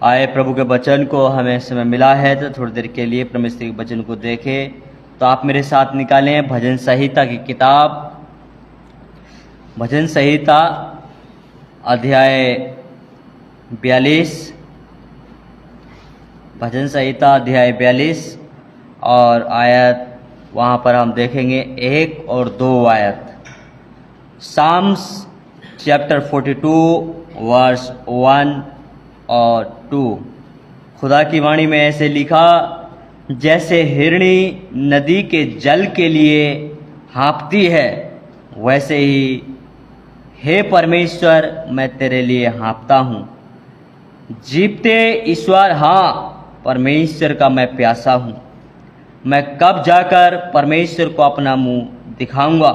आए प्रभु के वचन को हमें समय मिला है तो थोड़ी देर के लिए परमेश्वर के वचन को देखें। तो आप मेरे साथ निकालें भजन संहिता की किताब, भजन संहिता अध्याय 42, भजन संहिता अध्याय 42 और आयत वहाँ पर हम देखेंगे 1 और 2 आयत। साम्स चैप्टर 42 वर्स 1 और 2। खुदा की वाणी में ऐसे लिखा, जैसे हिरणी नदी के जल के लिए हाँफती है, वैसे ही हे परमेश्वर मैं तेरे लिए हाँफता हूँ। जीवते ईश्वर, हाँ परमेश्वर का मैं प्यासा हूँ। मैं कब जाकर परमेश्वर को अपना मुंह दिखाऊंगा।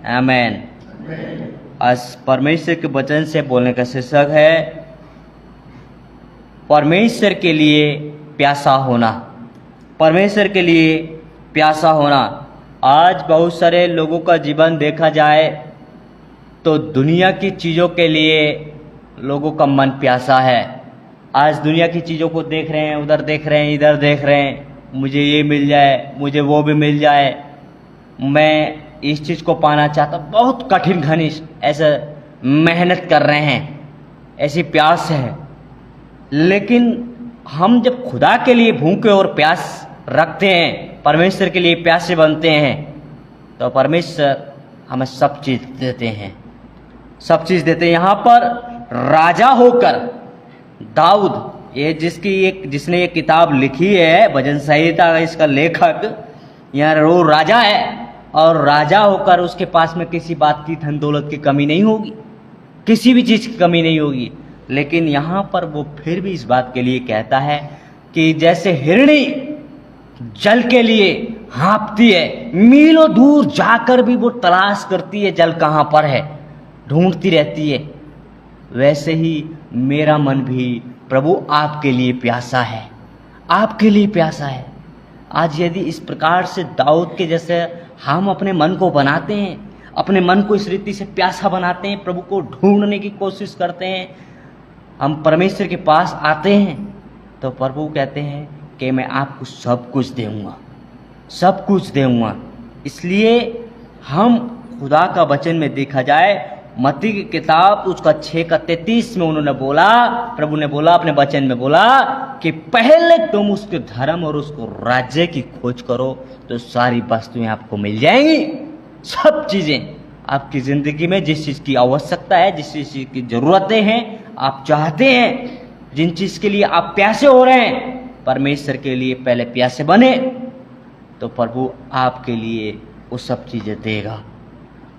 आमेन। आज परमेश्वर के वचन से बोलने का शीर्षक है परमेश्वर के लिए प्यासा होना। परमेश्वर के लिए प्यासा होना। आज बहुत सारे लोगों का जीवन देखा जाए तो दुनिया की चीज़ों के लिए लोगों का मन प्यासा है। आज दुनिया की चीज़ों को देख रहे हैं, उधर देख रहे हैं, इधर देख रहे हैं, मुझे ये मिल जाए, मुझे वो भी मिल जाए, मैं इस चीज़ को पाना चाहता। बहुत कठिन घनिष्ठ ऐसे मेहनत कर रहे हैं, ऐसी प्यास है। लेकिन हम जब खुदा के लिए भूखे और प्यास रखते हैं, परमेश्वर के लिए प्यासे बनते हैं, तो परमेश्वर हमें सब चीज़ देते हैं, सब चीज़ देते हैं। यहाँ पर राजा होकर दाऊद, ये जिसने ये किताब लिखी है भजन संहिता, इसका लेखक यहाँ वो राजा है, और राजा होकर उसके पास में किसी बात की धन दौलत की कमी नहीं होगी, किसी भी चीज़ की कमी नहीं होगी। लेकिन यहाँ पर वो फिर भी इस बात के लिए कहता है कि जैसे हिरणी जल के लिए हाँफती है, मीलों दूर जाकर भी वो तलाश करती है जल कहाँ पर है, ढूंढती रहती है, वैसे ही मेरा मन भी प्रभु आपके लिए प्यासा है, आपके लिए प्यासा है। आज यदि इस प्रकार से दाऊद के जैसे हम अपने मन को बनाते हैं, अपने मन को इस रीति से प्यासा बनाते हैं, प्रभु को ढूंढने की कोशिश करते हैं, हम परमेश्वर के पास आते हैं, तो प्रभु कहते हैं कि मैं आपको सब कुछ दूंगा, सब कुछ दूंगा। इसलिए हम खुदा का वचन में देखा जाए, मत्ती की किताब उसका 6:33 में उन्होंने बोला, प्रभु ने बोला, अपने वचन में बोला कि पहले तुम उसके धर्म और उसको राज्य की खोज करो तो सारी वस्तुएं आपको मिल जाएंगी। सब चीज़ें आपकी ज़िंदगी में जिस चीज़ की आवश्यकता है, जिस चीज़ की ज़रूरतें हैं, आप चाहते हैं, जिन चीज़ के लिए आप प्यासे हो रहे हैं, परमेश्वर के लिए पहले प्यासे बने तो प्रभु आपके लिए वो सब चीज़ें देगा।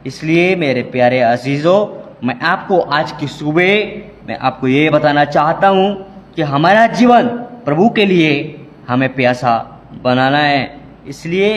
इसलिए मेरे प्यारे अजीज़ों, मैं आपको आज की सुबह मैं आपको ये बताना चाहता हूँ कि हमारा जीवन प्रभु के लिए हमें प्यासा बनाना है। इसलिए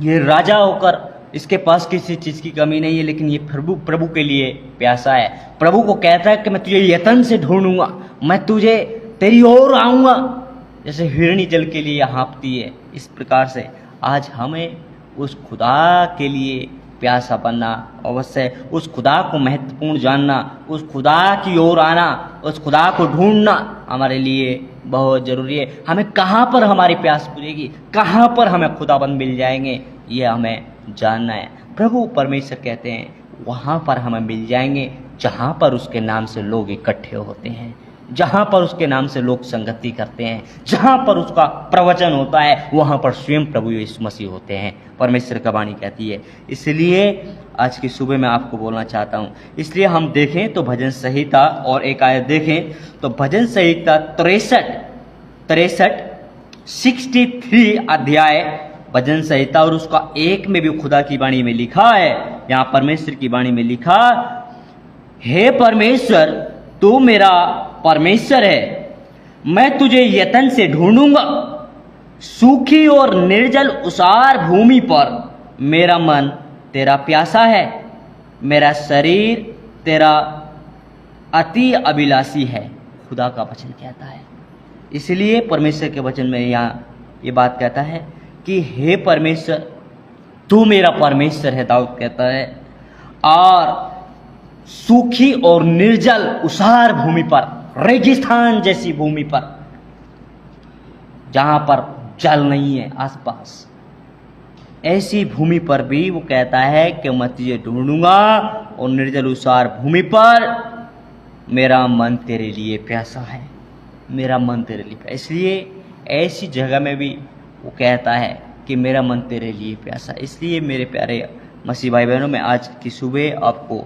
ये राजा होकर इसके पास किसी चीज़ की कमी नहीं है, लेकिन ये प्रभु के लिए प्यासा है। प्रभु को कहता है कि मैं तुझे यत्न से ढूंढूंगा, मैं तुझे तेरी ओर आऊँगा, जैसे हिरणी जल के लिए हाँफती है। इस प्रकार से आज हमें उस खुदा के लिए प्यासा बनना अवश्य है, उस खुदा को महत्वपूर्ण जानना, उस खुदा की ओर आना, उस खुदा को ढूंढना हमारे लिए बहुत ज़रूरी है। हमें कहाँ पर हमारी प्यास पूरेगी, कहाँ पर हमें खुदाबंद मिल जाएंगे, ये हमें जानना है। प्रभु परमेश्वर कहते हैं वहाँ पर हमें मिल जाएंगे जहाँ पर उसके नाम से लोग इकट्ठे होते हैं, जहाँ पर उसके नाम से लोग संगति करते हैं, जहाँ पर उसका प्रवचन होता है, वहाँ पर स्वयं प्रभु यीशु मसीह होते हैं। परमेश्वर का वाणी कहती है। इसलिए आज की सुबह मैं आपको बोलना चाहता हूँ। इसलिए हम देखें तो भजन संहिता और एक आयत देखें तो भजन संहिता 63 अध्याय भजन संहिता और उसका 1 में भी खुदा की वाणी में लिखा है, यहाँ परमेश्वर की वाणी में लिखा, हे परमेश्वर तू मेरा परमेश्वर है, मैं तुझे यत्न से ढूंढूंगा। सूखी और निर्जल उसार भूमि पर मेरा मन तेरा प्यासा है, मेरा शरीर तेरा अति अभिलाषी है। खुदा का वचन कहता है। इसलिए परमेश्वर के वचन में यहाँ ये बात कहता है कि हे परमेश्वर तू मेरा परमेश्वर है, दाऊद कहता है। और सूखी और निर्जल उसार भूमि पर रेगिस्तान जैसी भूमि पर, जहां पर जल नहीं है आसपास, ऐसी भूमि पर भी वो कहता है कि मैं तुझे ढूंढूंगा और निर्जल उसार भूमि पर मेरा मन तेरे लिए प्यासा है, मेरा मन तेरे लिए प्यासा। इसलिए ऐसी जगह में भी वो कहता है कि मेरा मन तेरे लिए प्यासा। इसलिए मेरे प्यारे मसीह भाई बहनों, मैं आज की सुबह आपको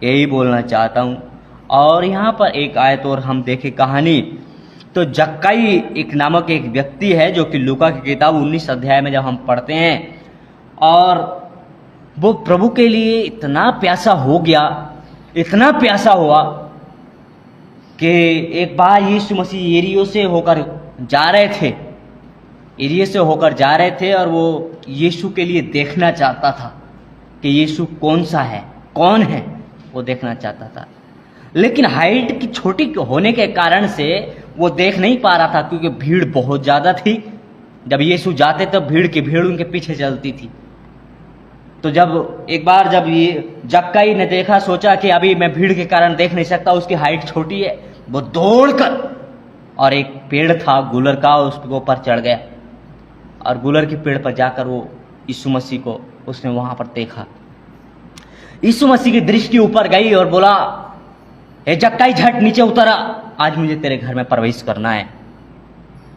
यही बोलना चाहता हूँ। और यहाँ पर एक आयत और हम देखें कहानी, तो जक्कई एक नामक एक व्यक्ति है जो कि लूका की किताब 19 अध्याय में जब हम पढ़ते हैं, और वो प्रभु के लिए इतना प्यासा हो गया, इतना प्यासा हुआ कि एक बार यीशु मसीह एरियो से होकर जा रहे थे, एरिया से होकर जा रहे थे, और वो यीशु के लिए देखना चाहता था कि यीशु कौन सा है, कौन है, वो देखना चाहता था। लेकिन हाइट की छोटी होने के कारण से वो देख नहीं पा रहा था, क्योंकि भीड़ बहुत ज़्यादा थी। जब यीशु जाते तो भीड़ उनके पीछे चलती थी। तो जब एक बार जब ये जक्कई ने देखा, सोचा कि अभी मैं भीड़ के कारण देख नहीं सकता, उसकी हाइट छोटी है, वो दौड़कर और एक पेड़ था गुलर का, उसके ऊपर चढ़ गया, और गुलर के पेड़ पर जाकर वो यीशु मसीह को उसने वहां पर देखा। यीशु मसीह की दृष्टि ऊपर गई और बोला, ए जक्कई झट नीचे उतर आ, आज मुझे तेरे घर में प्रवेश करना है।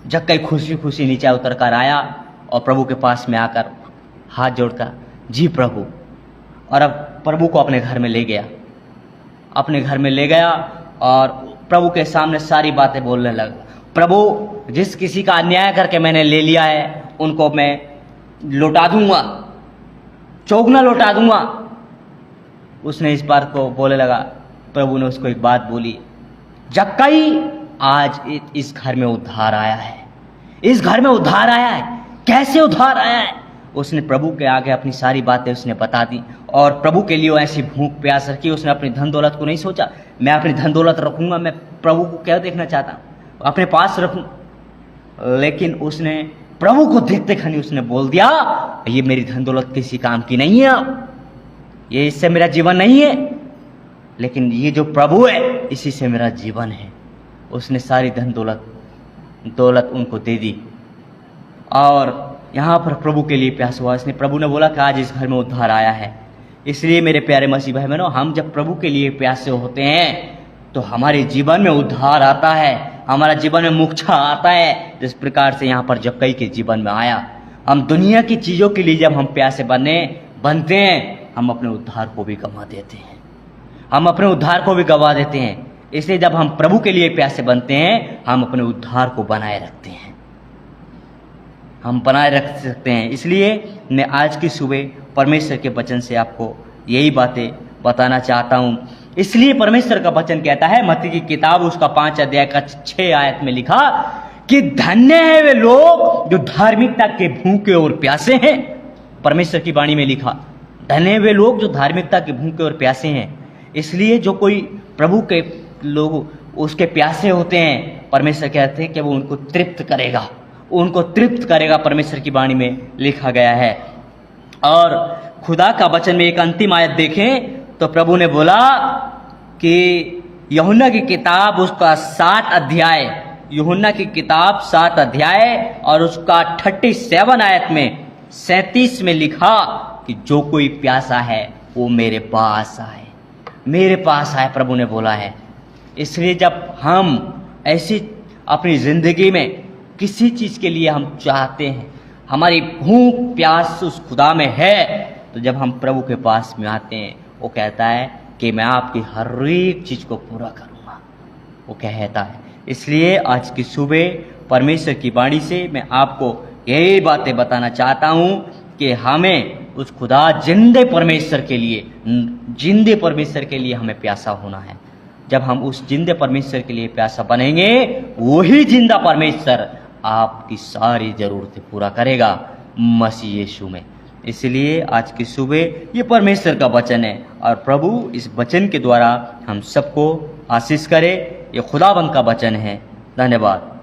जक्कई खुशी खुशी नीचे उतर कर आया और प्रभु के पास में आकर हाथ जोड़कर, जी प्रभु, और अब प्रभु को अपने घर में ले गया, अपने घर में ले गया और प्रभु के सामने सारी बातें बोलने लगा। प्रभु, जिस किसी का अन्याय करके मैंने ले लिया है उनको मैं लौटा दूंगा, चौगुना लौटा दूंगा। उसने इस बात को बोलने लगा। प्रभु ने उसको एक बात बोली, जक्कई, आज इस घर में उद्धार आया है, इस घर में उद्धार आया है। कैसे उद्धार आया है? उसने प्रभु के आगे अपनी सारी बातें उसने बता दी, और प्रभु के लिए ऐसी भूख प्यास रखी। उसने अपनी धन दौलत को नहीं सोचा, मैं अपनी धन दौलत रखूंगा, मैं प्रभु को क्या देखना चाहता हूँ, अपने पास रखूं। लेकिन उसने प्रभु को देखते खनी उसने बोल दिया, ये मेरी धन दौलत किसी काम की नहीं है, ये इससे मेरा जीवन नहीं है, लेकिन ये जो प्रभु है इसी से मेरा जीवन है। उसने सारी धन दौलत उनको दे दी, और यहाँ पर प्रभु के लिए प्यास हुआ। इसने प्रभु ने बोला कि आज इस घर में उद्धार आया है। इसलिए मेरे प्यारे मसीह भाई बहनों, हम जब प्रभु के लिए प्यासे होते हैं तो हमारे जीवन में उद्धार आता है, हमारा जीवन में मोक्ष आता है, जिस प्रकार से यहाँ पर जक्कई के जीवन में आया। हम दुनिया की चीज़ों के लिए जब हम प्यासे बनते हैं, हम अपने उद्धार को भी गंवा देते हैं, हम अपने उद्धार को भी गंवा देते हैं। इसलिए जब हम प्रभु के लिए प्यासे बनते हैं, हम अपने उद्धार को बनाए रखते हैं, हम बनाए रख सकते हैं। इसलिए मैं आज की सुबह परमेश्वर के वचन से आपको यही बातें बताना चाहता हूँ। इसलिए परमेश्वर का वचन कहता है, मत्ती की किताब उसका 5 अध्याय का 6 आयत में लिखा कि धन्य है वे लोग जो धार्मिकता के भूखे और प्यासे हैं। परमेश्वर की वाणी में लिखा, धन्य है वे लोग जो धार्मिकता के भूखे और प्यासे हैं। इसलिए जो कोई प्रभु के लोग उसके प्यासे होते हैं, परमेश्वर कहते हैं कि वो उनको तृप्त करेगा, उनको तृप्त करेगा, परमेश्वर की वाणी में लिखा गया है। और खुदा का वचन में एक अंतिम आयत देखें तो प्रभु ने बोला कि यूहन्ना की किताब उसका 7 अध्याय, यूहन्ना की किताब 7 अध्याय और उसका 37 आयत में 37 में लिखा कि जो कोई प्यासा है वो मेरे पास आए, मेरे पास आए, प्रभु ने बोला है। इसलिए जब हम ऐसी अपनी ज़िंदगी में किसी चीज़ के लिए हम चाहते हैं, हमारी भूख प्यास उस खुदा में है, तो जब हम प्रभु के पास में आते हैं, वो कहता है कि मैं आपकी हर एक चीज़ को पूरा करूँगा, वो कहता है। इसलिए आज की सुबह परमेश्वर की वाणी से मैं आपको यही बातें बताना चाहता हूँ कि हमें उस खुदा जिंदे परमेश्वर के लिए हमें प्यासा होना है। जब हम उस जिंदे परमेश्वर के लिए प्यासा बनेंगे, वही जिंदा परमेश्वर आपकी सारी ज़रूरतें पूरा करेगा मसीह यीशु में। इसलिए आज की सुबह ये परमेश्वर का वचन है, और प्रभु इस वचन के द्वारा हम सबको आशीष करे। ये खुदाबंद का वचन है। धन्यवाद।